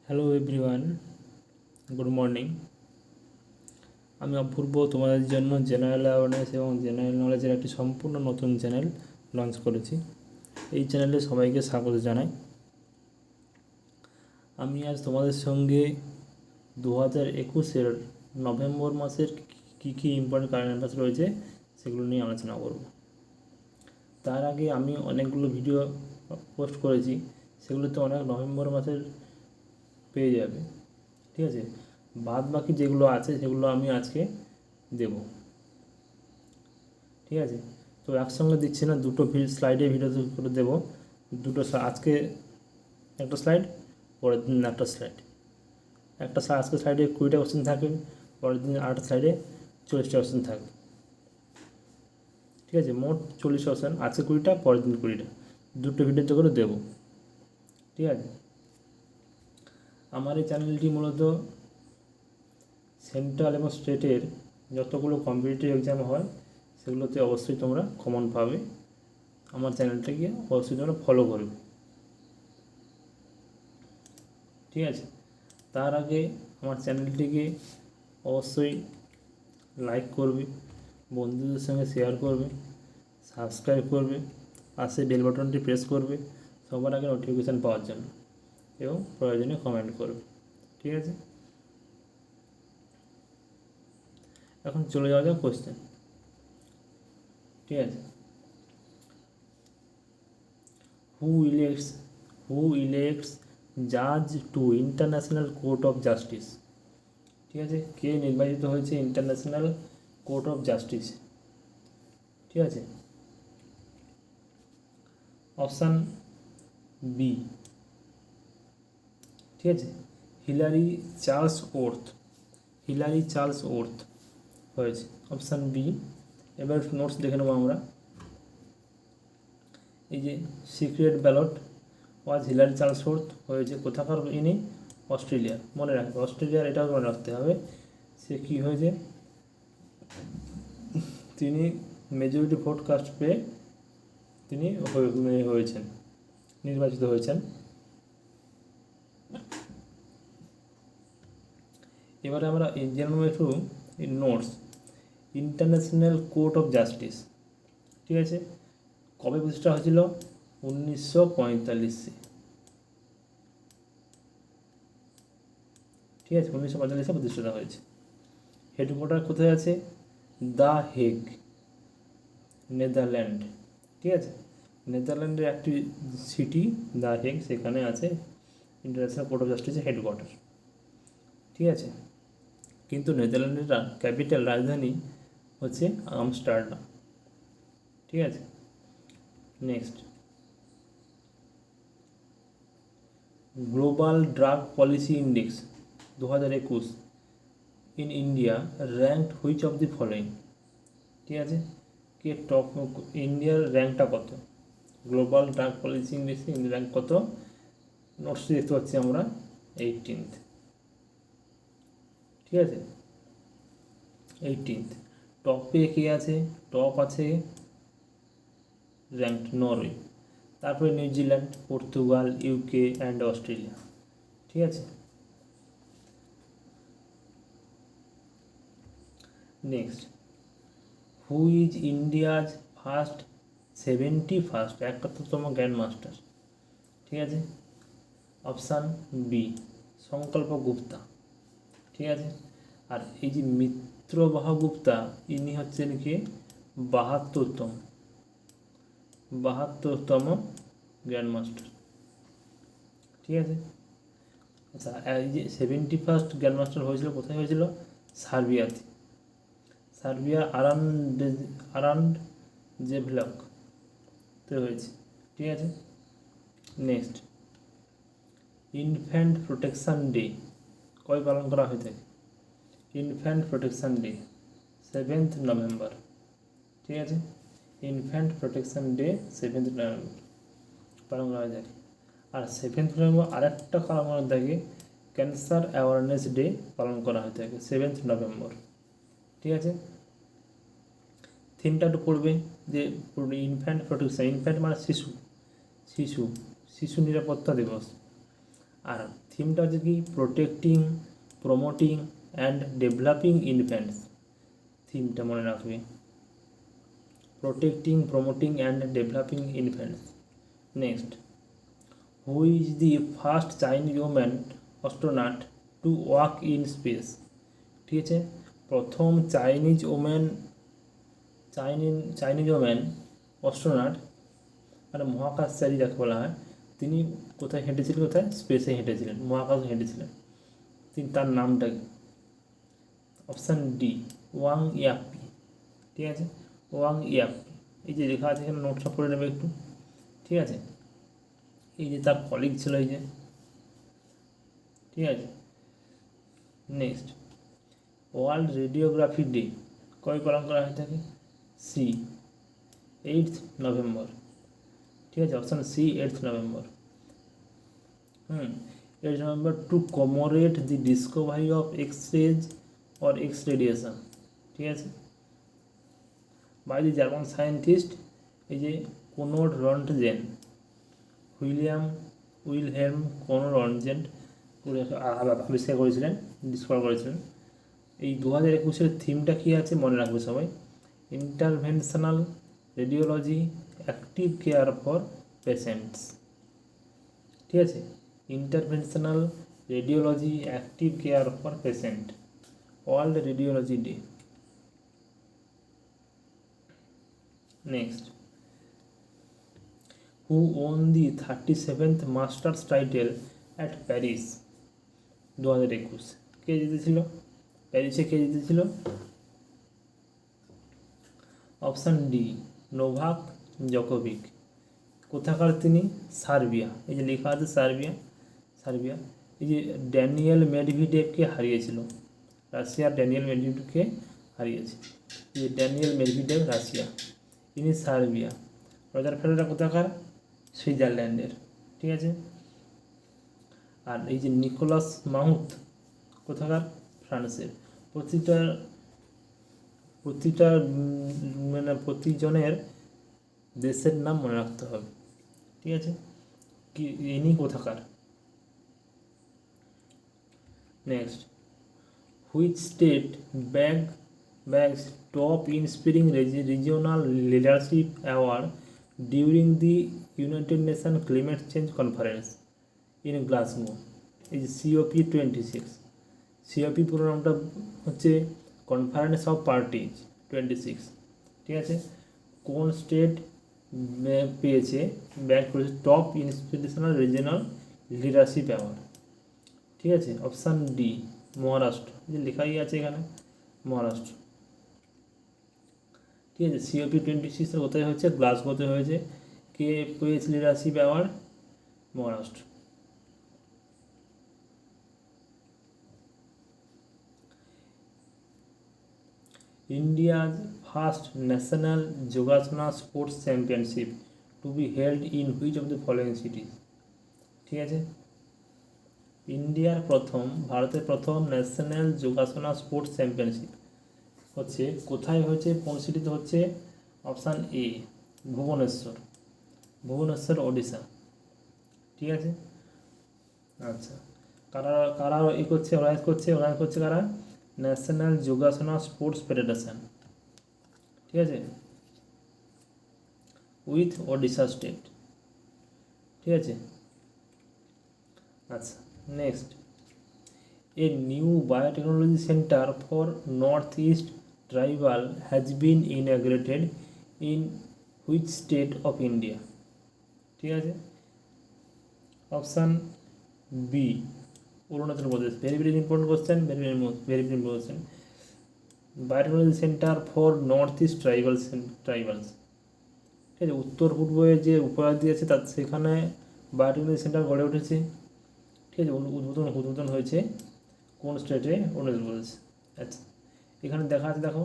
Hello everyone, good morning. আমি অপূর্ব তোমাদের জন্য জেনারেল অ্যাওয়ারনেস এবং জেনারেল নলেজের একটি সম্পূর্ণ নতুন চ্যানেল লঞ্চ করেছি। এই চ্যানেলে সবাইকে স্বাগত জানাই। আমি আজ তোমাদের সঙ্গে 2021-এর নভেম্বর মাসের কী কী ইম্পর্টেন্ট কারেন্ট অ্যাফেয়ার্স রয়েছে সেগুলো নিয়ে আলোচনা করব। তার আগে আমি অনেকগুলো ভিডিও পোস্ট করেছি, সেগুলোতে অনেক নভেম্বর মাসের পেয়ে যাবে, ঠিক আছে। বাদ বাকি যেগুলো আছে সেগুলো আমি আজকে দেব, ঠিক আছে। তো একসঙ্গে দিচ্ছি না, দুটো স্লাইডে ভিডিও করে দেবো। দুটো আজকে একটা স্লাইড, পরের দিন একটা স্লাইড। আজকে স্লাইডে 20টা কোশ্চেন থাকবে, পরের দিন আরেকটা স্লাইডে 40টা কোশ্চেন থাকবে, ঠিক আছে। মোট 40 কোশ্চেন, আজকে 20টা, পরের দিন 20টা, দুটো ভিডিওতে করে দেবো, ঠিক আছে। আমার এই চ্যানেলটি মূলত সেন্ট্রাল এবং স্টেটের যতগুলো কম্পিটিটিভ এক্সাম হয় সেগুলোতে অবশ্যই তোমরা কমন পাবে। আমার চ্যানেলটাকে অবশ্যই তোমরা ফলো করবে, ঠিক আছে। তার আগে আমার চ্যানেলটিকে অবশ্যই লাইক করবে, বন্ধুদের সঙ্গে শেয়ার করবে, সাবস্ক্রাইব করবে, পাশে বেল বাটনটি প্রেস করবে সবার আগে নোটিফিকেশান পাওয়ার জন্য, এবং প্রয়োজনে কমেন্ট করবে, ঠিক আছে। এখন চলে যাওয়া যাক কোশ্চেন, ঠিক আছে। হু ইলেক্টস জাজ two international court of justice, ঠিক আছে। কে নির্বাচিত হয়েছে ইন্টারন্যাশনাল কোর্ট অফ জাস্টিস, ঠিক আছে। অপশান বি, ঠিক আছে, হিলারি চার্লস ওর্থ হয়েছে, অপশান বি। এবার নোটস দেখে নেবো আমরা। এই যে সিক্রেট ব্যালট ওয়াজ হিলারি চার্লস ওর্থ হয়েছে কোথাকার, ইনি অস্ট্রেলিয়ার, মনে রাখবে অস্ট্রেলিয়ার, এটাও মনে রাখতে হবে। সে কী হয়েছে, তিনি মেজরিটি ভোট কাস্ট পেয়ে তিনি হয়েছেন, নির্বাচিত হয়েছেন। এবারে আমরা জেনে নেব একটু notes. International court of justice, ঠিক আছে, কবে প্রতিষ্ঠা হয়েছিল? 1945, ঠিক আছে, 1945 প্রতিষ্ঠা হয়েছে। হেডকোয়ার্টার কোথায় আছে? দ্য হেগ, নেদারল্যান্ড, ঠিক আছে। নেদারল্যান্ডের একটি সিটি দ্য হেগ, সেখানে আছে ইন্টারন্যাশনাল কোর্ট অফ জাস্টিসের হেডকোয়ার্টার, ঠিক আছে। কিন্তু নেদারল্যান্ডের ক্যাপিটাল রাজধানী হচ্ছে আমস্টারডাম, ঠিক আছে। Next, global drug policy index 2021 in India ranked which of the following, ঠিক আছে। কে টপ, ইন্ডিয়ার র্যাঙ্কটা কত? গ্লোবাল ড্রাগ পলিসি ইন্ডেক্সে ইন্ডিয়ার র্যাঙ্ক কত? নোটসটি দেখতে পাচ্ছি আমরা 18th, ঠিক আছে, 18th। টপে কে আছে? টপ আছে র্যাঙ্কড নরওয়ে, তারপরে New Zealand, Portugal, UK and Australia, ঠিক আছে। Next, who is India's first 71তম গ্র্যান্ড মাস্টার, ঠিক আছে। অপশান বি, সংকল্প গুপ্তা, ঠিক আছে। আর এই যে মিত্রবাহ গুপ্তা, ইনি হচ্ছেন কি 72তম গ্র্যান্ড মাস্টার, ঠিক আছে। আচ্ছা, এই যে 71st গ্র্যান্ড মাস্টার হয়েছিল কোথায় হয়েছিল? সার্বিয়াতে, সার্বিয়া আরানজেভ্লকতে হয়েছে, ঠিক আছে। নেক্সট, ইনফ্যান্ট প্রোটেকশন ডে কবে পালন করা হয়ে থাকে? Infant protection day 7th November, ঠিক আছে। Infant protection day 7th November পালন করা হয়ে থাকে। আর 7th নভেম্বর আরেকটা পালন করা থাকে, ক্যান্সার অ্যাওয়ারনেস ডে পালন করা হয়ে থাকে 7th নভেম্বর, ঠিক আছে। থিমটা একটু পড়বে যে ইনফ্যান্ট প্রোটেকশন, ইনফ্যান্ট মানে শিশু নিরাপত্তা দিবস। আর থিমটা হচ্ছে কি protecting, promoting and developing infants. থিমটা মনে রাখবে, protecting, promoting and developing infants. Next, who is the first Chinese woman astronaut to walk in space? ঠিক আছে, প্রথম চাইনিজ ওম্যান অস্ট্রোনট মানে মহাকাশচারী যাকে বলা হয়, তিনি কোথায় হেঁটেছিলেন? কোথায়? স্পেসে হেঁটেছিলেন, মহাকাশে হেঁটেছিলেন। তার নামটা কি? Option D, Wang Yippee. ঠিক আছে, ওয়াং ইয়াপি। এই যে লেখা আছে এখানে, নোটটা পড়ে নেবে একটু। ঠিক আছে, এই যে তার কলিগ ছিল এই যে। ঠিক আছে, নেক্সট, ওয়ার্ল্ড রেডিওগ্রাফি ডে কবে পালন করা হয়ে থাকে? C, 8 November. ঠিক আছে, option C, 8 November. 8 November to commemorate the discovery of X-rays or X radiation. ঠিক আছে, বাই দি জার্মান সায়েন্টিস্ট এই যে Conrad Rontgen, Wilhelm Conrad Rontgen আবিষ্কার করেছিলেন, ডিসকভার করেছিলেন। এই 2021-এর থিমটা কী আছে মনে রাখবে সবাই, interventional radiology active care for patients. ঠিক আছে, interventional radiology active care for patient, World Radiology Day. Next, who won the 37th Masters title at Paris 2021? কে জিতেছিল প্যারিসে? কে জিতেছিল? Option D, Novak Djokovic. কোথাকার তিনি? সার্বিয়া। এই যে লেখা আছে সার্বিয়া। এই যে ড্যানিয়েল মেডভেডেভকে হারিয়েছিল, রাশিয়ার ড্যানিয়েল মেডভেডেভকে হারিয়েছে। এই যে ড্যানিয়েল মেডভেডেভ রাশিয়া, ইনি সার্বিয়া। রজার ফেডারার কোথাকার? সুইজারল্যান্ডের। ঠিক আছে, আর এই যে নিকোলাস মাউথ কোথাকার? ফ্রান্সের। প্রতিজনের দেশের নাম মনে রাখতে হবে। ঠিক আছে, কি ইনি কোথাকার? Next, which state bags top inspiring regional leadership award during the United nation climate change conference in Glasgow? এই যে COP26। COP পুরো নামটা হচ্ছে কনফারেন্স অফ পার্টিজ 26। ঠিক আছে, কোন স্টেট পেয়েছে, ব্যাগ করেছে top inspirational regional leadership award? ঠিক আছে, অপশান ডি, মহারাষ্ট্র। যে লেখাই আছে এখানে, মহারাষ্ট্র। ঠিক আছে, COP26 কোথায় হয়েছে? গ্লাসগোতে হয়েছে। কে পেয়েছে leadership award? Maharashtra. India's first national Yogasana sports championship to be held in which of the following cities? ঠিক আছে, ভারতের প্রথম ন্যাশনাল যোগাসনা স্পোর্টস চ্যাম্পিয়নশিপ হচ্ছে কোথায় হয়েছে? কোন সিটিতে হচ্ছে? Option A, Bhubaneswar Odisha. ঠিক আছে, আচ্ছা, কারা অর্গানাইজ করছে কারা? National Yogasana Sports Federation. ঠিক আছে, উইথ ওড়িশা স্টেট। ঠিক আছে, আচ্ছা, next, a new biotechnology centre for North East tribal has been inaugurated in which state of India? ঠিক আছে, option B, Arunachal Pradesh. Very very important question, very very question. Biotechnology centre for North East tribals. ঠিক আছে, উত্তর পূর্বে যে উপাধি দিয়েছে তার সেখানে বায়োটেকনোলজি সেন্টার গড়ে উঠেছে। ঠিক আছে, উদ্বোধন হয়েছে কোন স্টেটে? অরুণাচল প্রদেশ। আচ্ছা, এখানে দেখা আছে, দেখো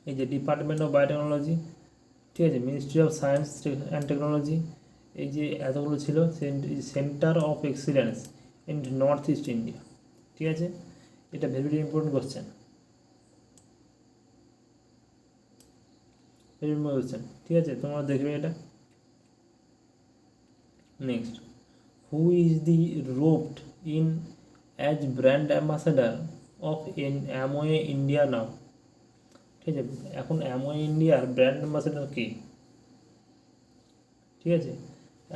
এই যে ডিপার্টমেন্ট অফ বায়োটেকনোলজি। ঠিক আছে, ministry of science and technology, এই যে এতগুলো ছিল। Centre of excellence in north east India. ঠিক আছে, এটা ভেরি ভেরি ইম্পর্টেন্ট কোশ্চেন, ঠিক আছে, তোমরা দেখবে এটা। Next, who is the roped in as brand ambassador of Amway India নাও? ঠিক আছে, এখন অ্যামওয়ে ইন্ডিয়ার ব্র্যান্ড অ্যাম্বাসাডার কে? ঠিক আছে,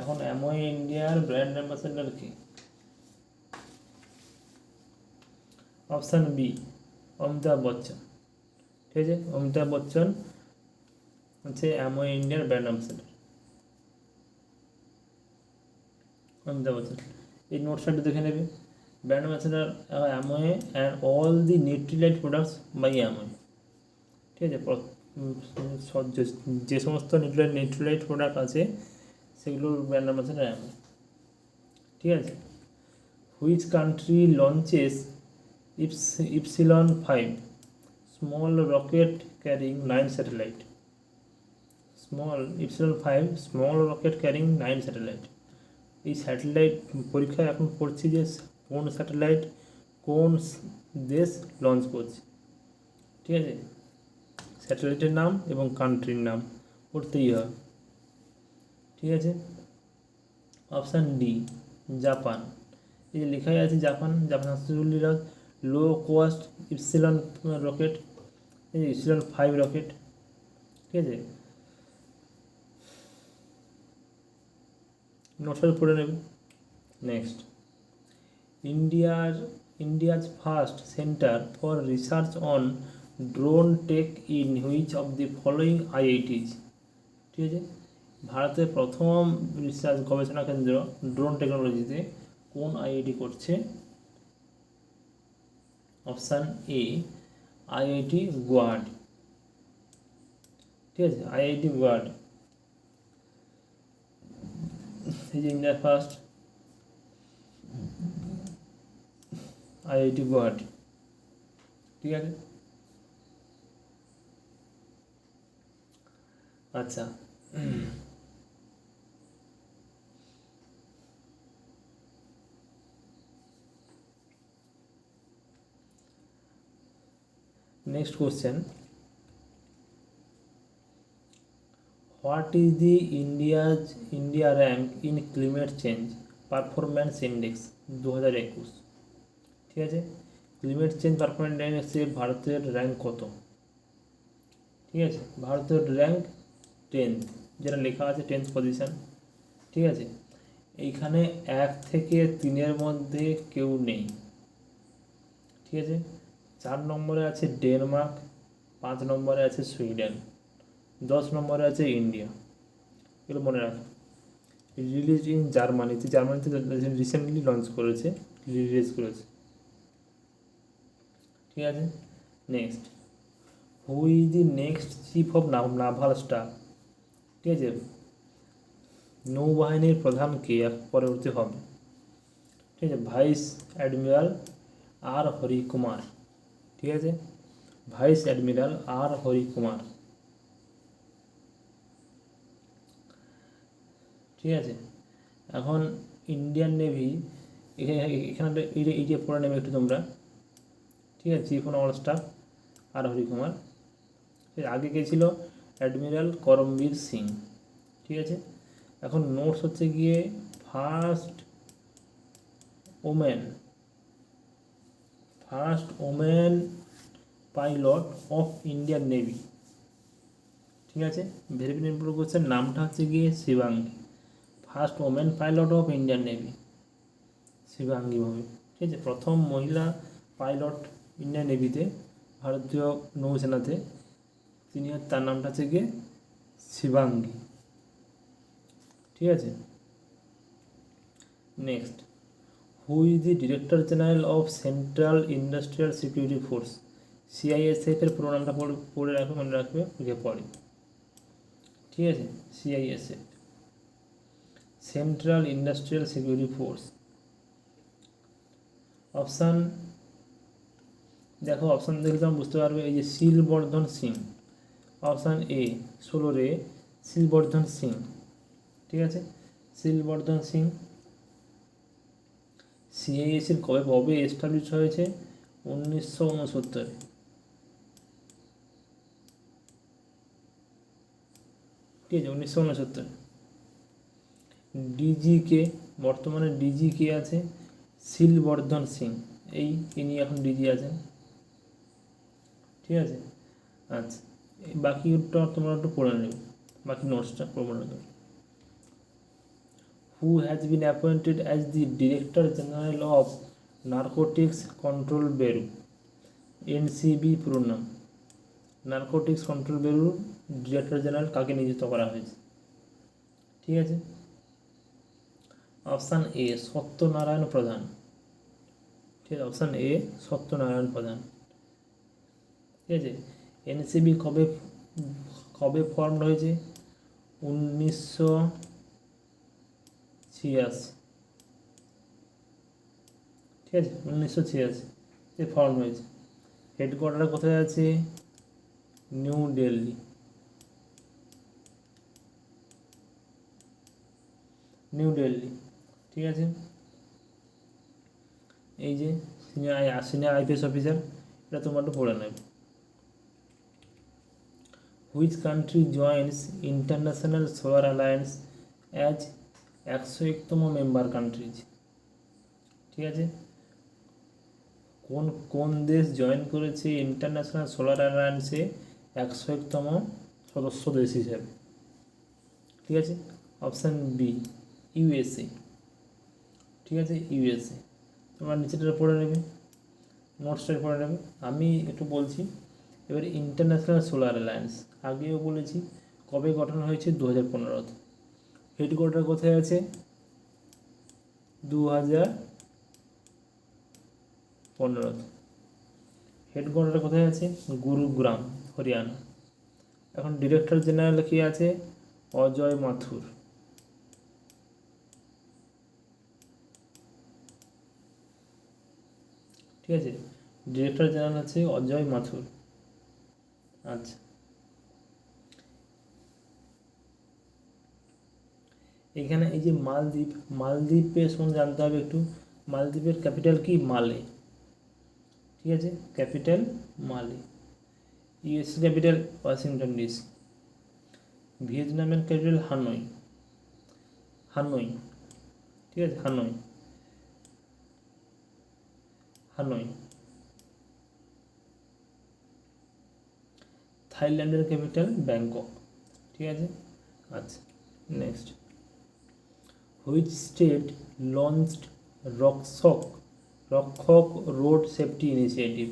এখন অ্যামওয়ে ইন্ডিয়ার ব্র্যান্ড অ্যাম্বাসাডার কে? Option B, Amitabh Bachchan. ঠিক আছে, অমিতাভ বচ্চন হচ্ছে অ্যামওয়ে ইন্ডিয়ার ব্র্যান্ড অ্যাম্বাসাডার। অমিতাভ বচ্চন, এই নোটসটা দেখে নেবে। Brand ambassador Amway and all the Nutrilite products by Amway. ঠিক আছে, যে সমস্ত নিউট্রিলাইট প্রোডাক্ট আছে সেগুলোর ব্র্যান্ড অ্যাম্বাসাডার অ্যামওয়ে। ঠিক আছে, which country launches epsilon 5 small rocket carrying 9 satellite? Epsilon 5 small rocket carrying 9 satellite. এই স্যাটেলাইট পরীক্ষায় এখন পড়ছি যে কোন স্যাটেলাইট কোন দেশ লঞ্চ করছে। ঠিক আছে, স্যাটেলাইটের নাম এবং কান্ট্রির নাম পড়তেই হয়। ঠিক আছে, অপশান ডি, জাপান। এই যে লেখাই আছে Japan 740 low cost epsilon rocket, এই যে ইপসিলন 5 রকেট। ঠিক আছে, নোটস পড়ে নেবে। Next, India's first centre for research on drone tech in which of the following IITs? ঠিক আছে, ভারতের প্রথম রিসার্চ গবেষণা কেন্দ্র ড্রোন টেকনোলজিতে কোন আইআইটি করছে? Option A, IIT Guwahati. ঠিক আছে, আইআইটি গুয়াহাটি। এই যে ইন্ডিয়ার ফার্স্ট আইআইটি গুয়াহাটি। ঠিক আছে, আচ্ছা, next question, what is the India rank in climate change performance index 2021? ঠিক আছে, ক্লিমেট চেঞ্জ পারফরমেন্স ইন্ডেক্সে ভারতের র্যাঙ্ক কত? ঠিক আছে, ভারতের র্যাঙ্ক 10th, যেটা লেখা আছে 10th পজিশন। ঠিক আছে, এইখানে 1 থেকে 3-এর মধ্যে কেউ নেই। ঠিক আছে, 4 নম্বরে আছে ডেনমার্ক, 5 নম্বরে আছে সুইডেন, 10 নম্বরে আছে ইন্ডিয়া। এগুলো মনে রাখো। রিলিজ ইন জার্মানিতে রিসেন্টলি লঞ্চ করেছে, রিলিজ করেছে। ঠিক আছে, next, who is the next chief of naval staff? ঠিক আছে, নৌবাহিনীর প্রধান কে পরবর্তী হবে? ঠিক আছে, vice admiral R Hari Kumar. ঠিক আছে, vice admiral R Hari Kumar. ঠিক আছে, এখন ইন্ডিয়ান নেভি এখানে এইটা পড়ে নেবে একটু তোমরা। ঠিক আছে, চিফ অফ নাভাল স্টাফ আর হরি কুমার। আগে কে ছিল? অ্যাডমিরাল করমবীর সিং। ঠিক আছে, এখন নোটস হচ্ছে গিয়ে first women pilot of Indian navy. ঠিক আছে, ভেরি ভেরি ইম্পর্টেন্ট কোশ্চেন, নামটা হচ্ছে গিয়ে Shivangi. First women pilot of Indian navy Shivangi ভাবে। ঠিক আছে, প্রথম মহিলা পাইলট ইন্ডিয়ান নেভিতে, ভারতীয় নৌসেনাতে, তিনি তার নামটা হচ্ছে গিয়ে শিবাঙ্গী। ঠিক আছে, next, who is the director general of central industrial security force? CISF এর পুরো নামটা পড়ে রাখবে, মনে রাখবে পরে। ঠিক আছে, CISF, central industrial security force. Option দেখো, অপশান দেখলে তুমি বুঝতে পারবে। এই যে শিলবর্ধন সিং, অপশান এ 16 শিলবর্ধন সিং। ঠিক আছে, শিলবর্ধন সিং। সিআইএসএফ কবে এস্টাবলিশ হয়েছে? 1969। ঠিক আছে, 1969। ডিজি কে? বর্তমানে ডিজি কে আছে? শিলবর্ধন সিং, ইনি এখন ডিজি আছেন। ঠিক আছে, আচ্ছা বাকিটা তোমরা একটু পড়ে নেবে, বাকি নোটসটা পড়ে নেবে। Who has been appointed as the director general of narcotics control bureau, NCB পুরো নাম। নার্কোটিক্স কন্ট্রোল ব্যুরোর ডিরেক্টর জেনারেল কাকে নিযুক্ত করা হয়েছে? ঠিক আছে, অপশান এ সত্যনারায়ণ প্রধান। ঠিক আছে, অপশান এ সত্যনারায়ণ প্রধান। ঠিক আছে, এনসিবি কবে কবে ফর্ম হয়েছে? 1986। ঠিক আছে, 1986 ফর্ম হয়েছে। হেডকোয়ার্টার কোথায় আছে? নিউ দিল্লি। নিউ দিল্লি। ঠিক আছে, এই যে সিনিয়র আইপিএস অফিসার, এটা তোমরা একটু পড়ে নেবে। Which country joins International Solar Alliance as 101তম মেম্বার কান্ট্রিজ? ঠিক আছে, কোন কোন দেশ জয়েন করেছে ইন্টারন্যাশনাল সোলার অ্যালায়েন্সে 101তম সদস্য দেশ হিসেবে? ঠিক আছে, অপশান বি ইউএসএ। ঠিক আছে, ইউএসএ। তোমরা নিচেটা পড়ে নেবে, নোটসটা পড়ে নেবে। আমি একটু বলছি এবার। ইন্টারন্যাশনাল সোলার অ্যালায়েন্স আগেও বলেছি কবে গঠন হয়েছে? 2015। হেডকোয়ার্টার কোথায় আছে? 2015। হেডকোয়ার্টার কোথায় আছে? গুরুগ্রাম, হরিয়ানা। এখন ডিরেক্টর জেনারেল কি আছে? অজয় মাথুর। ঠিক আছে, ডিরেক্টর জেনারেল আছে অজয় মাথুর। আচ্ছা, এখানে এই যে মালদ্বীপ, মালদ্বীপের সম্বন্ধে জানতে হবে একটু। মালদ্বীপের ক্যাপিটাল কি? মালে। ঠিক আছে, ক্যাপিটাল মালে। US capital Washington DC. ভিয়েতনামের ক্যাপিটাল হানয়। হানয়। ঠিক আছে, হানয়। হানয়। থাইল্যান্ডের ক্যাপিটাল ব্যাংকক। ঠিক আছে, আচ্ছা নেক্সট। হুইচ স্টেট লঞ্চড রক্ষক রোড সেফটি ইনিশিয়েটিভ?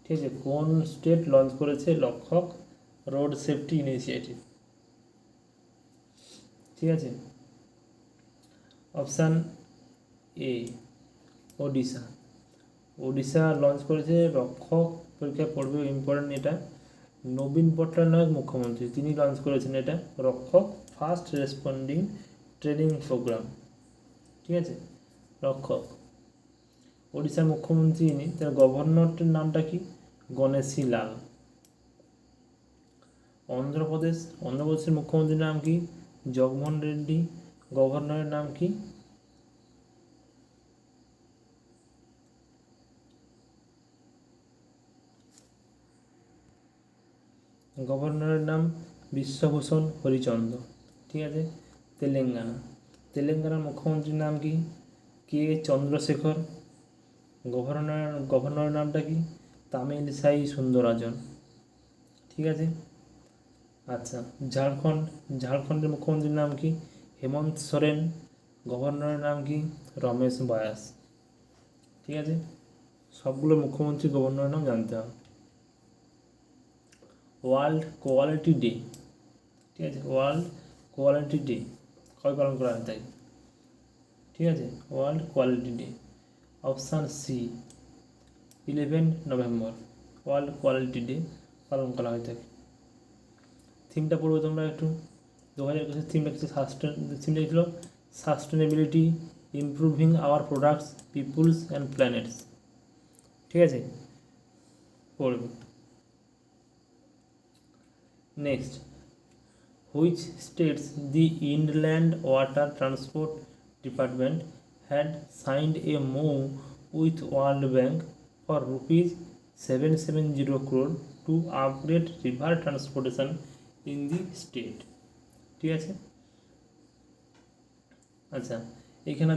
ঠিক আছে, কোন স্টেট লঞ্চ করেছে রক্ষক রোড সেফটি ইনিশিয়েটিভ? ঠিক আছে, option A Odisha. Odisha launch করেছে রক্ষক, পরীক্ষা পড়বে ইম্পর্টেন্ট এটা। নবীন পট্টনায়ক মুখ্যমন্ত্রী, তিনি লঞ্চ করেছেন এটা, রক্ষক ফার্স্ট রেসপন্ডিং ট্রেনিং প্রোগ্রাম। ঠিক আছে, রক্ষক। ওড়িশার মুখ্যমন্ত্রী ইনি, তার গভর্নরটির নামটা কি? গণেশী লাল। অন্ধ্রপ্রদেশের মুখ্যমন্ত্রীর নাম কি? জগনমোহন রেড্ডি। গভর্নরের নাম কি? গভর্নরের নাম বিশ্বভূষণ হরিচন্দ্র। ঠিক আছে, তেলেঙ্গানার মুখ্যমন্ত্রীর নাম কি? কে চন্দ্রশেখর। গভর্নরের নামটা কি? তামিলিসাই সুন্দরাজন। ঠিক আছে, আচ্ছা ঝাড়খণ্ডের মুখ্যমন্ত্রীর নাম কি? হেমন্ত সোরেন। গভর্নরের নাম কি? রমেশ ব্যাস। ঠিক আছে, সবগুলো মুখ্যমন্ত্রী গভর্নরের নাম জানতে হবে। World quality day. ঠিক আছে, ওয়ার্ল্ড কোয়ালিটি ডে কবে পালন করা হয় তাই? ঠিক আছে, world quality day option C 11 নভেম্বর ওয়ার্ল্ড কোয়ালিটি ডে পালন করা হয়ে থাকে। থিমটা পড়বে তোমরা একটু। 2021 থিমটা কিছু থিমটা ছিল sustainability, improving our products, peoples and planets. ঠিক আছে, পড়বে। Next, which states the Inland Water Transport Department had signed a MoU with World Bank for rupees 770 crore to upgrade river transportation in the state? ঠিক আছে, আচ্ছা এখানে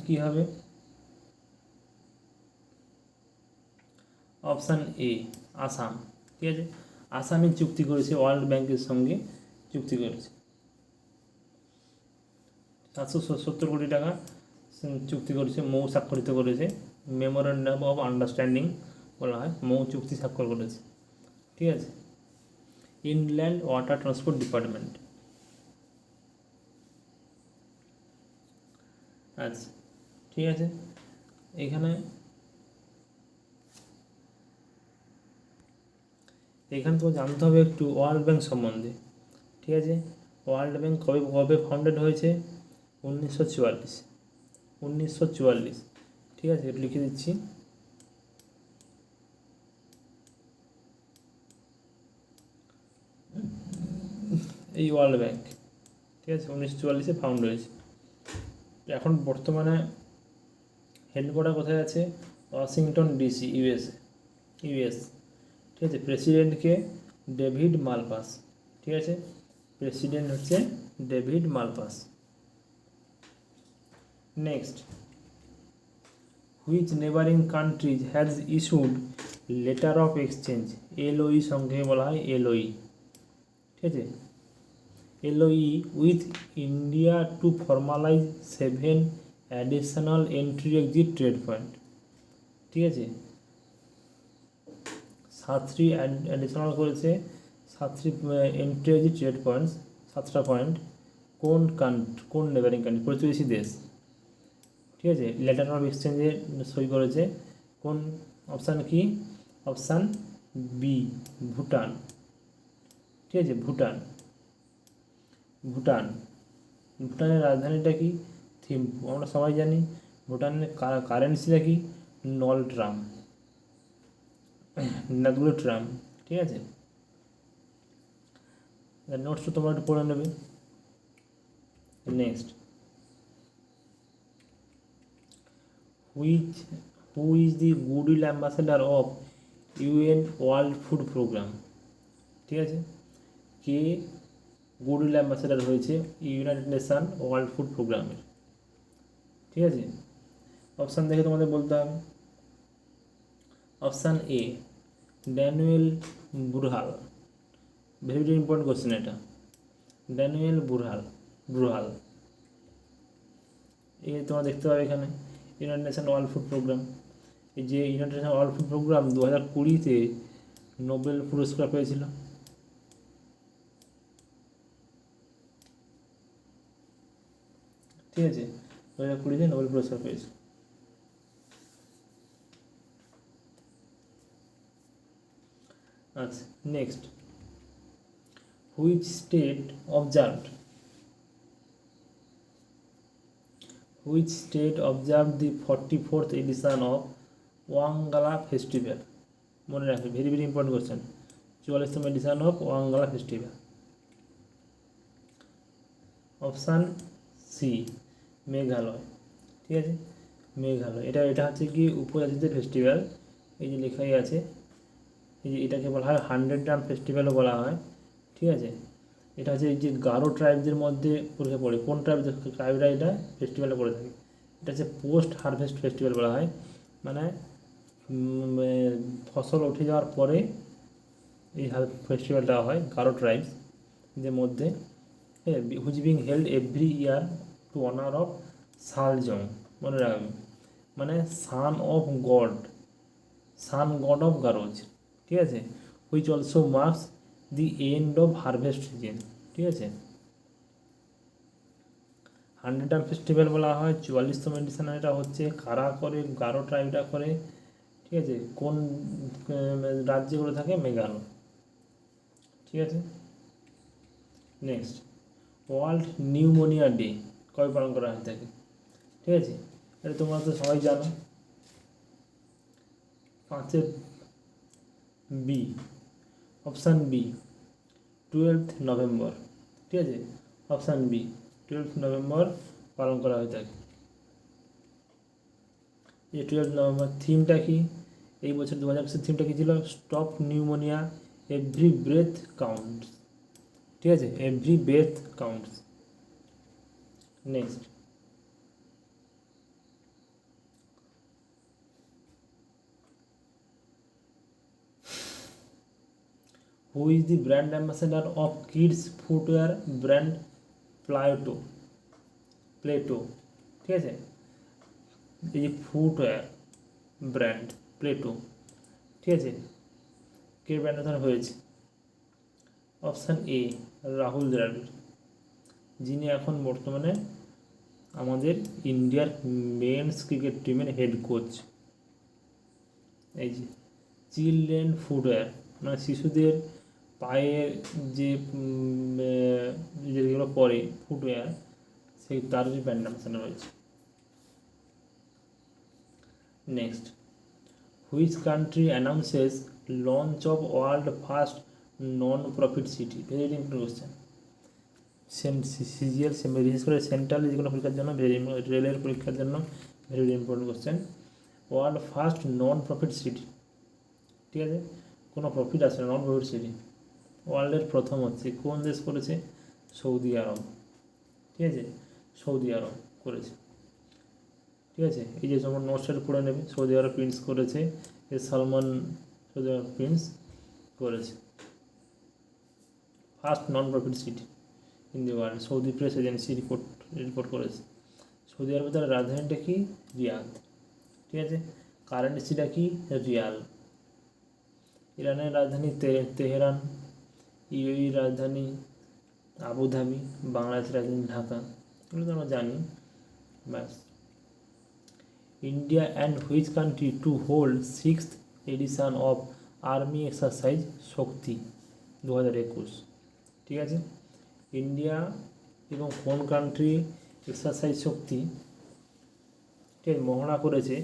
কী হবে? Option এ আসাম। ঠিক আছে, আসামে চুক্তি করেছে, ওয়ার্ল্ড ব্যাংকের সঙ্গে চুক্তি করেছে, 770 কোটি টাকা চুক্তি করেছে, মৌ স্বাক্ষরিত করেছে, মেমোরেন্ডাম অফ আন্ডারস্ট্যান্ডিং বলা হয়, মৌ চুক্তি স্বাক্ষর করেছে। ঠিক আছে, ইনল্যান্ড ওয়াটার ট্রান্সপোর্ট ডিপার্টমেন্ট। আচ্ছা, ঠিক আছে, এখানে তো জানতে হবে একটু ওয়ার্ল্ড ব্যাংক সম্বন্ধে। ঠিক আছে, ওয়ার্ল্ড ব্যাংক কবে কবে ফাউন্ডেড হয়েছে? 1944। ঠিক আছে, এটা লিখে দিচ্ছি। এই ওয়ার্ল্ড ব্যাংক, ঠিক আছে, 1944 ফাউন্ড হয়েছে। এখন বর্তমানে হেডকোয়ার্টার কোথায় আছে? Washington DC, US. ঠিক আছে, প্রেসিডেন্টকে ডেভিড মালপাস। ঠিক আছে, প্রেসিডেন্ট হচ্ছে David Malpass. Next, which neighbouring countries has issued letter of exchange? LOE সংক্ষেপে বলা হয় এলওই। ঠিক আছে, LOE with India to formalise 7 additional entry exit trade point. ঠিক আছে, 7টি অ্যাডিশনাল করেছে, 7টি এন্ট্রি এক্সিট ট্রেড পয়েন্টস, 7টা পয়েন্ট। কোন নেবারিং কান্ট্রি? প্রতিবেশী দেশ। ঠিক আছে, লেটার অফ এক্সচেঞ্জে সই করেছে কোন? অপশান কি? Option B, Bhutan. ঠিক আছে, ভুটানের রাজধানীটা কি? থিম্পু। আমরা সবাই জানি ভুটানের কারেন্সিটা কি? নলট্রাম। ঠিক আছে, নোটসটা তোমরা একটু পড়ে নেবে। Next, who is the goodwill ambassador of UN World Food Programme? ঠিক আছে, কে গুডউইল অ্যাম্বাসেডার হয়েছে ইউনাইটেড নেশন ওয়ার্ল্ড ফুড প্রোগ্রামের? ঠিক আছে, অপশান দেখে তোমাদের বলতে হবে। Option A Daniel Bruhl. Very very important question এটা। Daniel Bruhl. এই তোমরা দেখতে পাবে এখানে United Nation World Food Programme. এই যে United Nation World Food Programme 2020-তে নোবেল পুরস্কার পেয়েছিল। ঠিক আছে, 2020-তে নোবেল পুরস্কার পেয়েছিল। আচ্ছা, next, which state observed the 44th edition of Wangala festival? মনে রাখবে, ভেরি ভেরি ইম্পর্টেন্ট কোশ্চেন। 44তম edition of Wangala festival. Option C, Meghalaya. ঠিক আছে, মেঘালয়। এটা হচ্ছে কি উপজাতিদের ফেস্টিভ্যাল। এই যে লেখাই আছে, এই যে এটাকে বলা হয় 100 ড্রাম ফেস্টিভ্যালও বলা হয়। ঠিক আছে, এটা হচ্ছে এই যে গারো ট্রাইবদের মধ্যে পরীক্ষা পড়ে, কোন ট্রাইবরা এটা ফেস্টিভ্যালটা করে থাকে? এটা হচ্ছে পোস্ট হারভেস্ট ফেস্টিভ্যাল বলা হয়, মানে ফসল উঠে যাওয়ার পরে এই ফেস্টিভ্যালটা হয় গারো ট্রাইবসদের মধ্যে, which being held every year to honour of Saljong. মনে রাখবে, মানে সান গড অফ গারোজ। ঠিক আছে, which also marks the end of harvest season. ঠিক আছে, 100 ড্রাম ফেস্টিভ্যাল বলা হয়। 44তম এডিশন এটা হচ্ছে, কারা করে? গারো ট্রাইবটা করে। ঠিক আছে, কোন রাজ্যগুলো থাকে? মেঘালয়। ঠিক আছে, নেক্সট, ওয়ার্ল্ড নিউমোনিয়া ডে কবে পালন করা হয়ে থাকে? ঠিক আছে, এটা তোমরা তো সবাই জানো। 5 B, option B 12th November. ঠিক আছে, অপশান বি 12th নভেম্বর পালন করা হয়ে থাকে। এই 12th নভেম্বর থিমটা কি? এই বছর 2025 থিমটা কী ছিল? Stop pneumonia, every breath counts. ঠিক আছে, every breath counts. Next, who is the brand ambassador of kids footwear brand Plato? ঠিক আছে, এই যে ফুটওয়্যার ব্র্যান্ড প্লেটো, ঠিক আছে, কে ব্র্যান্ড ধর হয়েছে? অপশান এ রাহুল দ্রাবিড়, যিনি এখন বর্তমানে আমাদের ইন্ডিয়ার মেন্স ক্রিকেট টিমের হেড কোচ। এই যে চিলড্রেন ফুটওয়্যার, মানে শিশুদের পায়ের যে যেগুলো পরে ফুটওয়্যার, সেই তার যে ব্র্যান্ড অ্যাম্বাসেডার রয়েছে। Next, which country announces launch of world first non profit city? Very important question. CGL বিশেষ করে সেন্ট্রাল যে কোনো পরীক্ষার জন্য, রেলের পরীক্ষার জন্য very important question. World first non profit city, ঠিক আছে, কোনো প্রফিট আছে নন প্রফিট সিটি ওয়ার্ল্ডের প্রথম হচ্ছে কোন দেশ করেছে? সৌদি আরব, ঠিক আছে, সৌদি আরব করেছে, ঠিক আছে। এই যে যেমন নোটসের পড়ে নেবে, সৌদি আরব প্রিন্স করেছে, সালমান সৌদি আরব প্রিন্স করেছে। First non profit city in the world, Saudi press agency report করেছে। সৌদি আরবের রাজধানীটা কি? রিয়াদ, ঠিক আছে। কারেন্সিটা কি? রিয়াল। ইরানের রাজধানী তেহরান, ইউএইর রাজধানী আবুধাবি, বাংলাদেশের রাজধানী ঢাকা, এগুলো তো আমরা জানি। ব্যাস। India and which country to hold 6th edition of army exercise Shakti 2021, ঠিক আছে। ইন্ডিয়া এবং কোন কান্ট্রি এক্সারসাইজ শক্তি, ঠিক আছে, মহড়া করেছে,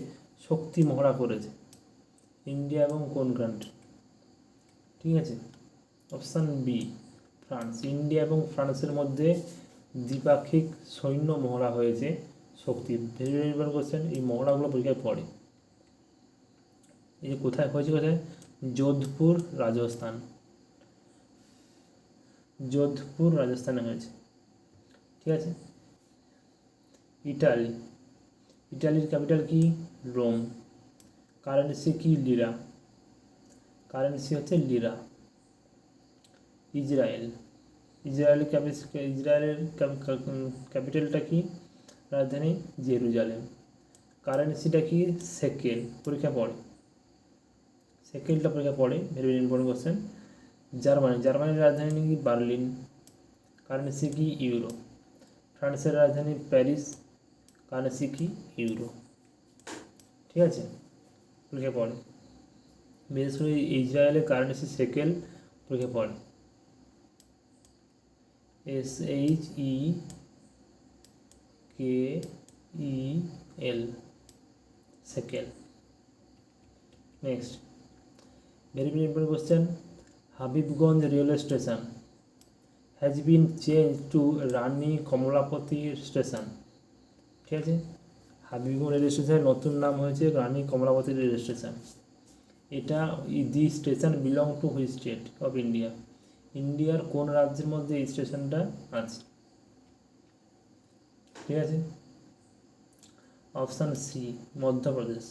শক্তি মহড়া করেছে? ইন্ডিয়া এবং কোন কান্ট্রি? ঠিক আছে, অপশান বি ফ্রান্স। ইন্ডিয়া এবং ফ্রান্সের মধ্যে দ্বিপাক্ষিক সৈন্য মহড়া হয়েছে শক্তি। ভেরি ইম্পর্টেন্ট কোশ্চেন, এই মহড়াগুলো পরীক্ষায় পড়ে। এই যে কোথায় হয়েছে, কোথায়? যোধপুর রাজস্থান, যোধপুর রাজস্থানে হয়েছে, ঠিক আছে। ইটালি, ইটালির ক্যাপিটাল কি? রোম। কারেন্সি কি? লিরা, কারেন্সি হচ্ছে লিরা। ইসরায়েল, ইসরায়েলের ক্যাপিটালটা কি? রাজধানী জেরুজালেম। কারেন্সিটা কি? সেকেল, পরীক্ষা পড়ে, সেকেলটা পরীক্ষা পড়ে, very very important question. Germany, জার্মানির রাজধানী কি? বার্লিন। কারেন্সি কি? ইউরো। ফ্রান্সের রাজধানী প্যারিস, কারেন্সি কি? ইউরো, ঠিক আছে, পরীক্ষা পড়ে। বিশেষ করে ইসরায়েলের কারেন্সি সেকেল পরীক্ষা পড়ে। SHEKEL, shekel. Next, very very important question. Habibganj railway station has been changed to Rani Komolapati station, ঠিক আছে। হাবিবগঞ্জ রেলওয়ে স্টেশনের নতুন নাম হয়েছে রানী কমলাপতি রেলওয়ে স্টেশন। এটা the station belong to which state of India? ইন্ডিয়ার কোন রাজ্যের মধ্যে এই স্টেশনটা আছে? ঠিক আছে, অপশান সি মধ্যপ্রদেশ,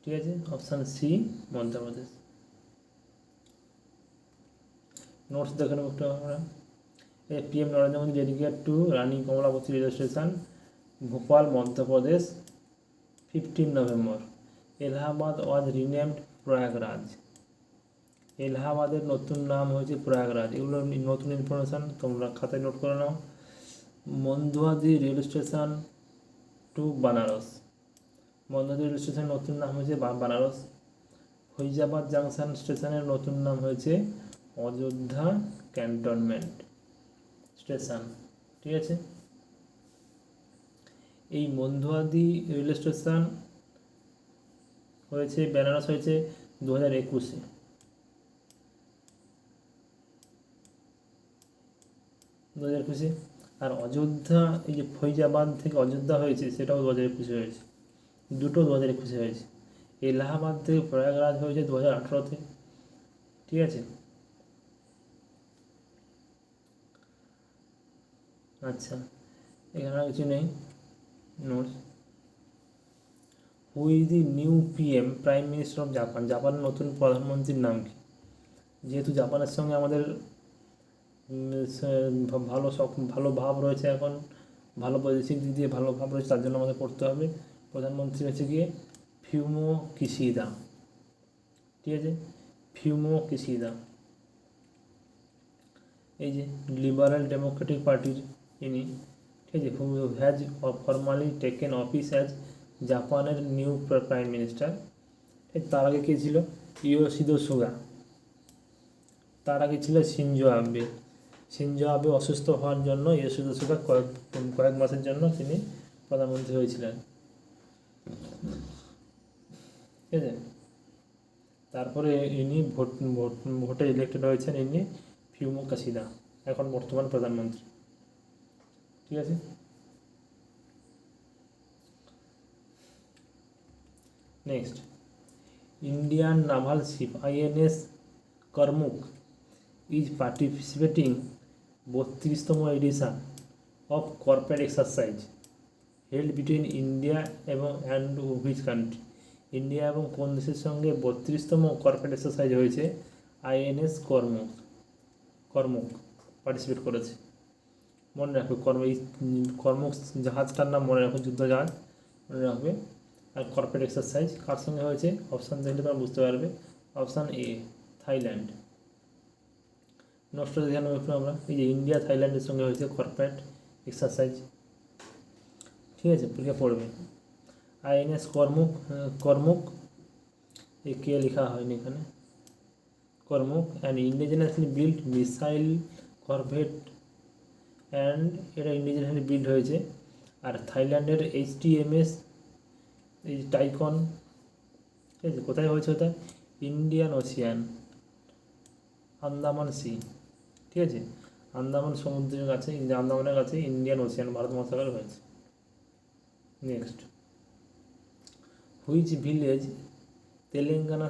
ঠিক আছে, অপশান সি মধ্যপ্রদেশ। নোটস দেখে নেব একটু আমরা। PM Narendra Modi dedicate to Rani Kamlapati railway station, Bhopal, Madhya Pradesh, 15 November. Allahabad was renamed Prayagraj, এলাহাবাদের নতুন নাম হয়েছে প্রয়াগরাজ। এগুলো নতুন ইনফরমেশান, তোমরা খাতায় নোট করে নাও। Manduadih rail station to Banaras, Manduadih rail স্টেশনের নতুন নাম হয়েছে বানারস। ফৈজাবাদ জাংশন স্টেশনের নতুন নাম হয়েছে অযোধ্যা ক্যান্টনমেন্ট স্টেশন, ঠিক আছে। এই মন্দুয়াদি রেল স্টেশন হয়েছে, বেনারস হয়েছে 2021-এ। আর অযোধ্যা, এই যে ফৈজাবাদ থেকে অযোধ্যা হয়েছে, সেটাও 2021-এ হয়েছে, দুটো 2021-এ হয়েছে। এলাহাবাদ থেকে প্রয়াগরাজ হয়েছে 2018-তে, ঠিক আছে। আচ্ছা, এখানে আর কিছু নেই notes. Who is the new PM prime minister of Japan? জাপানের নতুন প্রধানমন্ত্রীর নাম কি? যেহেতু জাপানের সঙ্গে আমাদের ভালো ভাব রয়েছে, এখন ভালো বৈদেশিক দিক দিয়ে ভালো ভাব রয়েছে, তার জন্য আমাদের পড়তে হবে। প্রধানমন্ত্রী হচ্ছে গিয়ে ফিউমো কিশিদা, ঠিক আছে, ফিউমো কিশিদা। এই যে লিবারাল ডেমোক্রেটিক পার্টির ইনি, ঠিক আছে, who has formally taken office as জাপানের নিউ প্রাইম মিনিস্টার। তার আগে কে ছিল? ইয়োশিদো সুগা। তার আগে ছিল শিনজো আবে। শিনজো আবে অসুস্থ হওয়ার জন্য ইয়োশিদো সুগা কয়েক মাসের জন্য তিনি প্রধানমন্ত্রী হয়েছিলেন, ঠিক আছে। তারপরে ইনি ভোটে ইলেক্টেড হয়েছেন, ইনি ফিউমো কিশিদা, এখন বর্তমান প্রধানমন্ত্রী, ঠিক আছে। Next, Indian naval ship INS Karmuk is participating 32তম edition of corporate exercise held between India and which country. India এবং কোন দেশের সঙ্গে 32তম কর্পোরেট এক্সারসাইজ হয়েছে? INS করমুক পার্টিসিপেট করেছে। মনে রাখবে করমুক জাহাজটার নাম মনে রাখবে, যুদ্ধ জাহাজ মনে রাখবে। আর কর্পোরেট এক্সারসাইজ কার সঙ্গে হয়েছে? অপশান দেখলে তোমরা বুঝতে পারবে। Option A Thailand. নষ্ট দেখে নেবো একটু আমরা। এই যে ইন্ডিয়া থাইল্যান্ডের সঙ্গে হয়েছে কর্পোরেট এক্সারসাইজ, ঠিক আছে, পরীক্ষা পড়বে। INS করমুক এ কে লেখা হয়নি এখানে, Karmuk and indigenously build missile corvette, and এটা ইন্ডিজিনাসলি বিল্ড হয়েছে। আর থাইল্যান্ডের HTMS এই টাইকন, ঠিক আছে, কোথায় হয়েছে? ওটা ইন্ডিয়ান ওশিয়ান, আন্দামান সি, ঠিক আছে, আন্দামান সমুদ্রের কাছে, আন্দামানের কাছে ইন্ডিয়ান ওশিয়ান, ভারত মহাসাগর হয়েছে। Next, which village Telangana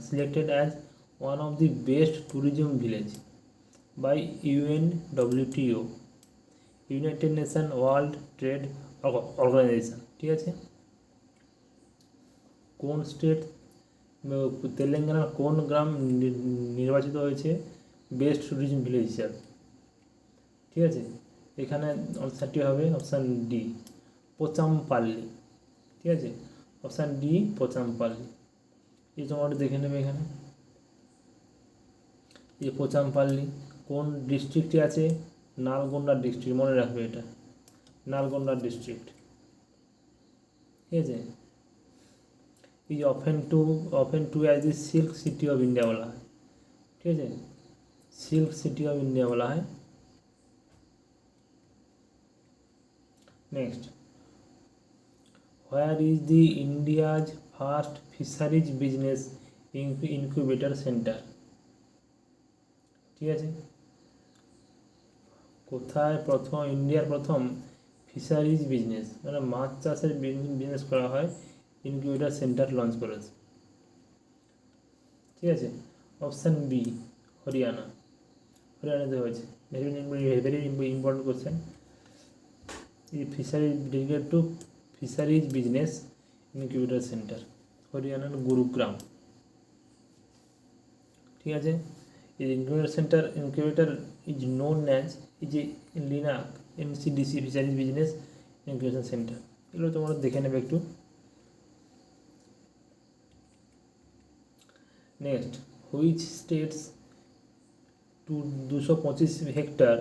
selected as one of the best tourism village by UNWTO, United Nation World Trade Organization, ঠিক আছে। কোন স্টেট, তেলেঙ্গানার কোন গ্রাম নির্বাচিত হয়েছে বেস্ট ট্যুরিজম ভিলেজ হিসাবে? ঠিক আছে, এখানে অপশানটি হবে অপশান ডি, পোচামপাল্লি, ঠিক আছে, অপশান ডি পোচামপাল্লি। এই তোমরা দেখে নেবে এখানে, এই পোচামপাল্লি কোন ডিস্ট্রিক্টে আছে? নালগোন্ডা ডিস্ট্রিক্ট, মনে রাখবে এটা নালগোন্ডা ডিস্ট্রিক্ট, ঠিক আছে। Is often to as the silk city of India বলা হয়, ঠিক আছে, সিল্ক সিটি অফ ইন্ডিয়া বলা হয়। Next, where is the India's first fisheries business incubator centre, ঠিক আছে, কোথায় ইন্ডিয়ার প্রথম ফিশারিজ বিজনেস মানে মাছ চাষের বিজনেস করা হয় ইনকিউবেটর সেন্টার লঞ্চ করেছে, ঠিক আছে। অপশান বি হরিয়ানাতে হয়েছে। Very important question. Fisheries dedicated to fisheries business incubator centre, হরিয়ানার গুরুগ্রাম, ঠিক আছে। এই incubator is known as Linac NCDC fisheries business incubation centre. এগুলো তোমরা দেখে নেবে একটু। Next, which states 225 hectare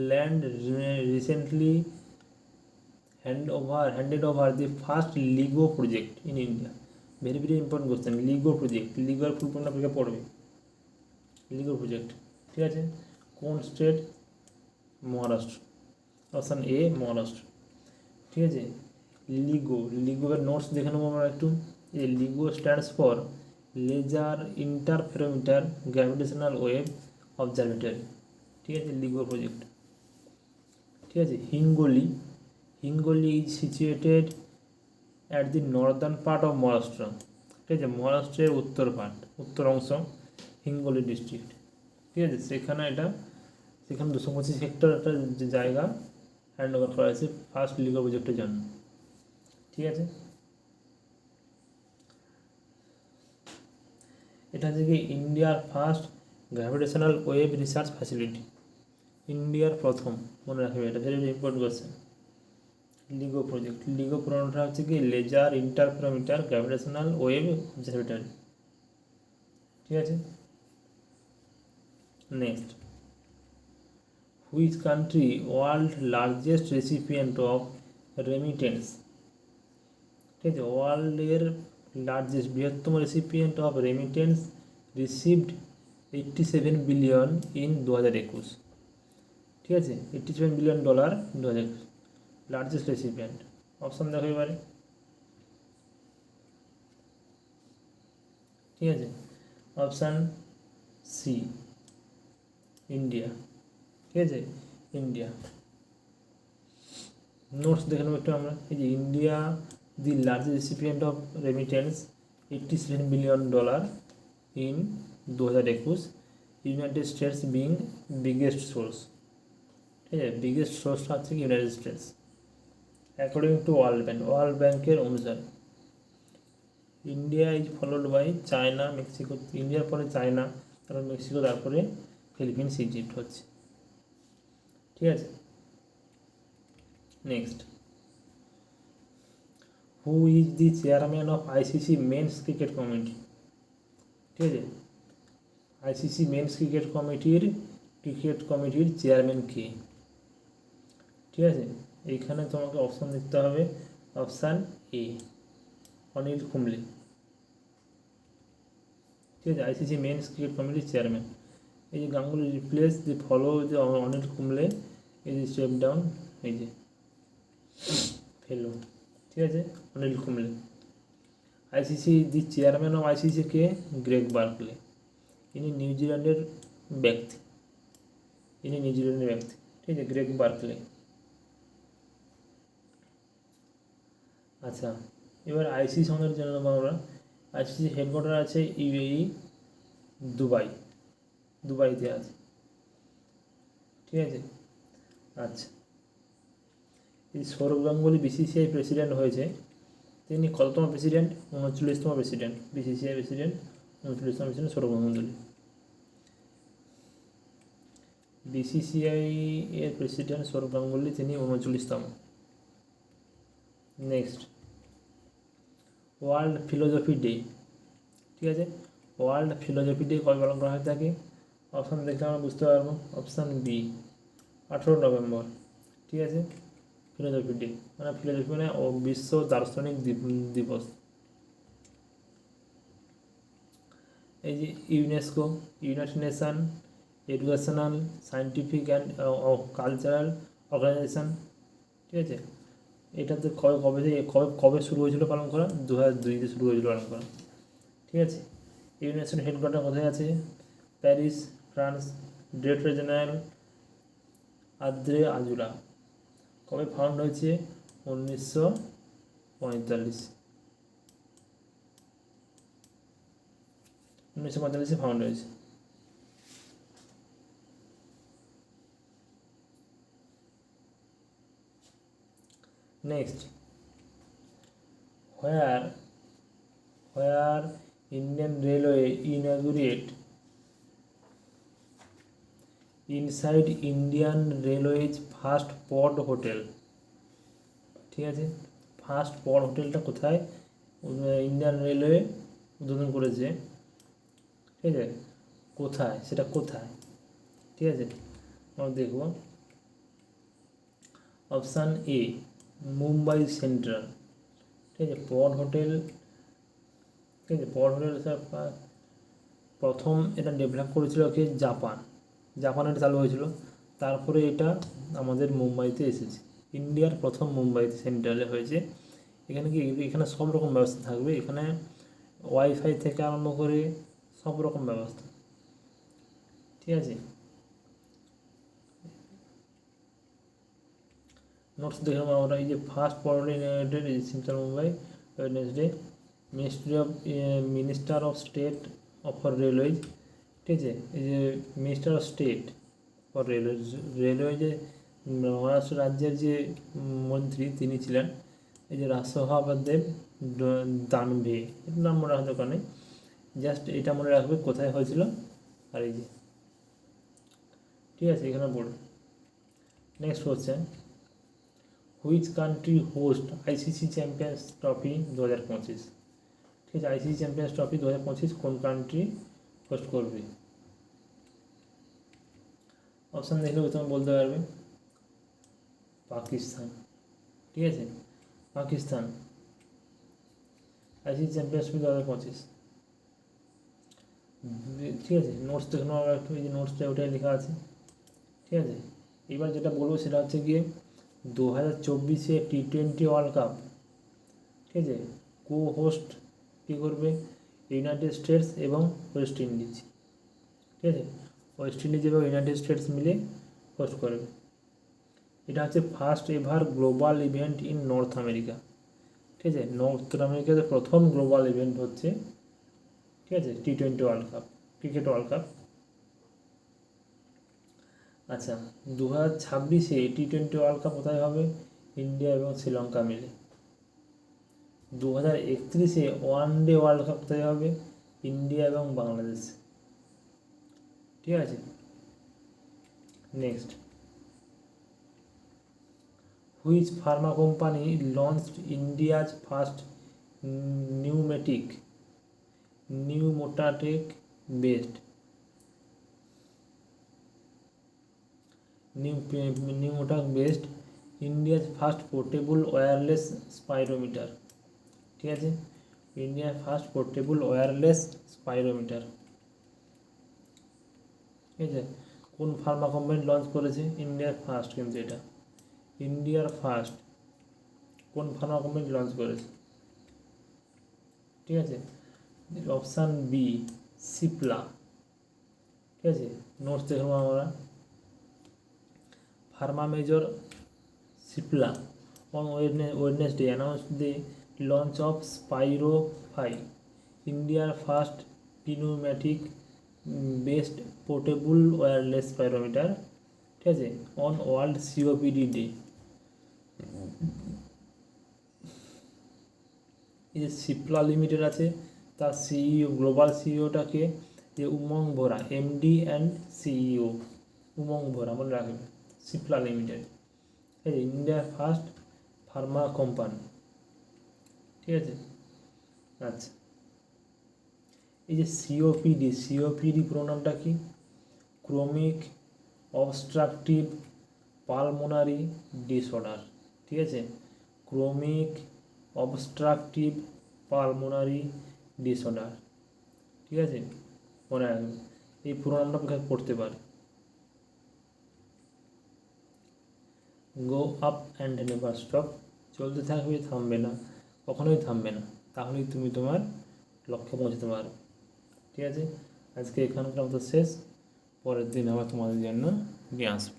land recently handed over the first LIGO project in India? very important question. LIGO project, LIGO full ফর্মটা আপনাকে পড়বে। LIGO project, ঠিক আছে, কোন state? Maharashtra, option A Maharashtra, ঠিক আছে। লিগোর নোটস দেখে নেবো আমরা একটু। এই LIGO stands for laser interferometer gravitational wave observatory, ঠিক আছে, লিগো প্রজেক্ট, ঠিক আছে। Hingoli is situated at the northern part of Maharashtra, ঠিক আছে, মহারাষ্ট্রের উত্তর অংশ হিঙ্গোলি ডিস্ট্রিক্ট, ঠিক আছে। সেখানে 225 হেক্টর একটা জায়গা হ্যান্ড ওভার করা হয়েছে ফার্স্ট লিগো প্রজেক্টের জন্য, ঠিক আছে। এটা হচ্ছে কি ইন্ডিয়ার first gravitational wave research facility, ইন্ডিয়ার প্রথম, মনে রাখবে এটা very important question. LIGO project, LIGO পুরোনোটা হচ্ছে কি laser interferometer gravitational wave observatory, ঠিক আছে। Next, which country world largest recipient of remittance, ঠিক আছে, ওয়ার্ল্ডের লার্জেস্ট বৃহত্তম recipient of remittance received 87 billion in 2021, ঠিক আছে, $87 বিলিয়ন 2021, লার্জেস্ট রেসিপিয়েন্ট। অপশান দেখো এবারে, ঠিক আছে, অপশান সি ইন্ডিয়া, ঠিক আছে, ইন্ডিয়া। নোটস দেখে নেবো একটু আমরা। এই যে India the largest recipient of remittance $87 billion in 2021, United States being biggest source, ঠিক আছে, বিগেস্ট সোর্সটা হচ্ছে কি United States according to World Bank, World ব্যাংকের অনুসারে। India is followed by China, Mexico, ইন্ডিয়ার পরে চায়না, তারপর মেক্সিকো, তারপরে ফিলিপিন্স, ইজিপ্ট হচ্ছে, ঠিক আছে। Next, who is the chairman of ICC men's cricket committee, ঠিক আছে, আইসিসি মেন্স ক্রিকেট কমিটির চেয়ারম্যান কে, ঠিক আছে। এইখানে তোমাকে অপশান দিতে হবে, অপশান এ অনিল কুম্বলে, ঠিক আছে, আইসিসি মেন্স ক্রিকেট কমিটির চেয়ারম্যান। এই যে গাঙ্গুলি রিপ্লেস দি ফলো যে অনিল কুম্বলে, এই যে স্টেপ ডাউন, এই যে ফেলো, ঠিক আছে, Anil Kumble. ICC the chairman of ICC কে গ্রেগ বার্কলে, ইনি নিউজিল্যান্ডের ব্যক্তি, ঠিক আছে, গ্রেগ বার্কলে। আচ্ছা, এবার আইসিসি সম্বন্ধে জেনে নেবো আমরা। আইসিসি হেডকোয়ার্টার আছে ইউএই দুবাইতে আছে, ঠিক আছে। আচ্ছা, এই সৌরভ গাঙ্গুলি বিসিসিআই প্রেসিডেন্ট হয়েছে, তিনি কততম প্রেসিডেন্ট? 39তম প্রেসিডেন্ট, বিসিসিআই প্রেসিডেন্ট 39তম প্রেসিডেন্ট সৌরভ গাঙ্গুলি। বিসিসিআই এর প্রেসিডেন্ট সৌরভ গাঙ্গুলি, তিনি 39তম। নেক্সট, ওয়ার্ল্ড ফিলোজফি ডে, ঠিক আছে, ওয়ার্ল্ড ফিলোজফি ডে কবে পালন করা হয়ে থাকে? অপশান দেখলে আমরা বুঝতে পারবো। অপশান বি 18 নভেম্বর, ঠিক আছে, ফিলোজফি ডে মানে ফিলোজফি মানে বিশ্ব দার্শনিক দিবস। এই যে UNESCO, United Nation Educational, Scientific and Cultural Organization, ঠিক আছে, এটাতে কবে শুরু হয়েছিল পালন করা? 2002-তে শুরু হয়েছিল পালন করা, ঠিক আছে। ইউনেস্কোর হেডকোয়ার্টার কোথায় আছে? Paris, France. Director general Audrey Azoulay. কবে ফাউন্ড হয়েছে? 1945 ফাউন্ড হয়েছে। Next, where Indian Railway inaugurate inside Indian Railways first pod hotel, ঠিক আছে, ফার্স্ট পড হোটেলটা কোথায় ইন্ডিয়ান রেলওয়ে উদ্বোধন করেছে, ঠিক আছে, কোথায় সেটা কোথায়, ঠিক আছে, আমরা দেখব। অপশান এ মুম্বাই সেন্ট্রাল, ঠিক আছে, পড হোটেল, ঠিক আছে, পড হোটেল প্রথম এটা ডেভেলপ করেছিল কি জাপানে এটা চালু হয়েছিল, তারপরে এটা আমাদের মুম্বাইতে এসেছে, ইন্ডিয়ার প্রথম মুম্বাইতে সেন্ট্রালে হয়েছে। এখানে সব রকম ব্যবস্থা থাকবে, এখানে ওয়াইফাই থেকে আরম্ভ করে সব রকম ব্যবস্থা, ঠিক আছে। নোটস দেখে নেবো আমরা। এই যে first pod United central Mumbai, Wednesday, minister of state for railways, ঠিক আছে, এই যে minister of state for railway যে মহারাষ্ট্র রাজ্যের যে মন্ত্রী তিনি ছিলেন, এই যে রাজসভাদেব দানভে, এর নাম মনে হয়তো কানে, জাস্ট এটা মনে রাখবে কোথায় হয়েছিল আর এই যে, ঠিক আছে, এখানে পড়ো। Next question, which country host ICC champions trophy 2025? ঠিক আছে, আইসিসি চ্যাম্পিয়ন্স ট্রফি 2025 কোন কান্ট্রি হোস্ট করবে? অপশান দেখলেও তুমি বলতে পারবে। পাকিস্তান, ঠিক আছে, পাকিস্তান আইসিসি চ্যাম্পিয়ন্স ট্রফি 2025। ঠিক আছে, নোটস দেখে নেওয়া একটু, এই যে নোটসটা ওটাই লেখা আছে। ঠিক আছে, এবার যেটা বলবো সেটা হচ্ছে গিয়ে 2024 টি-20 ওয়ার্ল্ড কাপ, ঠিক আছে, কো হোস্ট কী করবে? ইউনাইটেড স্টেটস এবং ওয়েস্ট ইন্ডিজ। ঠিক আছে, ওয়েস্ট ইন্ডিজ এবং ইউনাইটেড স্টেটস মিলে হোস্ট করবে। এটা হচ্ছে first ever global event in north America. ঠিক আছে, নর্থ আমেরিকাতে প্রথম গ্লোবাল ইভেন্ট হচ্ছে, ঠিক আছে, টি-20 World Cup, cricket World Cup. আচ্ছা, 2026 টি-20 ওয়ার্ল্ড কাপ কোথায় হবে? ইন্ডিয়া এবং শ্রীলঙ্কা মিলে। 2031 ওয়ান ডে ওয়ার্ল্ড কাপ কোথায় হবে? ইন্ডিয়া এবং বাংলাদেশ। ঠিক আছে, next, which Pharma company launched India's first pneumatic based India's first portable wireless spirometer. ঠিক আছে, ইন্ডিয়ার ফার্স্ট পোর্টেবল ওয়্যারলেস স্পাইরোমিটার। ঠিক আছে, কোন ফার্মা কোম্পানি লঞ্চ করেছে? ইন্ডিয়ার ফার্স্ট, কিন্তু এটা ইন্ডিয়ার ফার্স্ট কোন ফার্মা কোম্পানি লঞ্চ করেছে? ঠিক আছে, অপশান বি সিপলা। ঠিক আছে, নোটস দেখব আমরা। Pharma major Cipla on Wednesday announced the launch of Spiro-5, India's first pneumatic based portable wireless spirometer, ঠিক আছে, on World COPD Day। এই যে সিপলা লিমিটেড আছে, তার সিইও, গ্লোবাল সিইওটাকে যে Umang Vohra, MD and CEO Umang Vohra, মনে রাখবে, সিপলা লিমিটেড। ঠিক আছে, ইন্ডিয়ার ফার্স্ট ফার্মা কোম্পানি। ঠিক আছে, আচ্ছা, এই যে সিওপিডি পুরো নামটা কি? Chronic obstructive pulmonary disorder. ঠিক আছে, ক্রনিক অবস্ট্রাকটিভ পালমোনারি ডিসঅর্ডার। ঠিক আছে, মনে রাখবে, এই পুরো নামটা পড়তে পারে। Go up and never stop, চলতে থাকবে, থামবে না, কখনোই থামবে না, তাহলেই তুমি তোমার লক্ষ্যে পৌঁছতে পারবে। ঠিক আছে, আজকে এখানকার মতো শেষ, পরের দিন আবার তোমাদের জন্য নিয়ে আসবো।